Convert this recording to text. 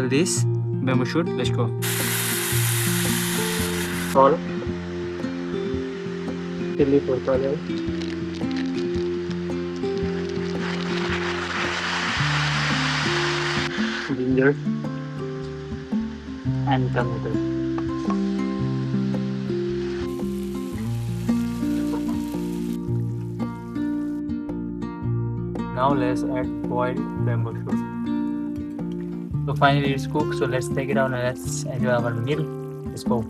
boil this bamboo shoot. Let's go. Salt, chili pork oil, ginger, and tomato. Now let's add boiled bamboo shoot. So finally it's cooked. So let's take it out and let's enjoy our meal. Let's go.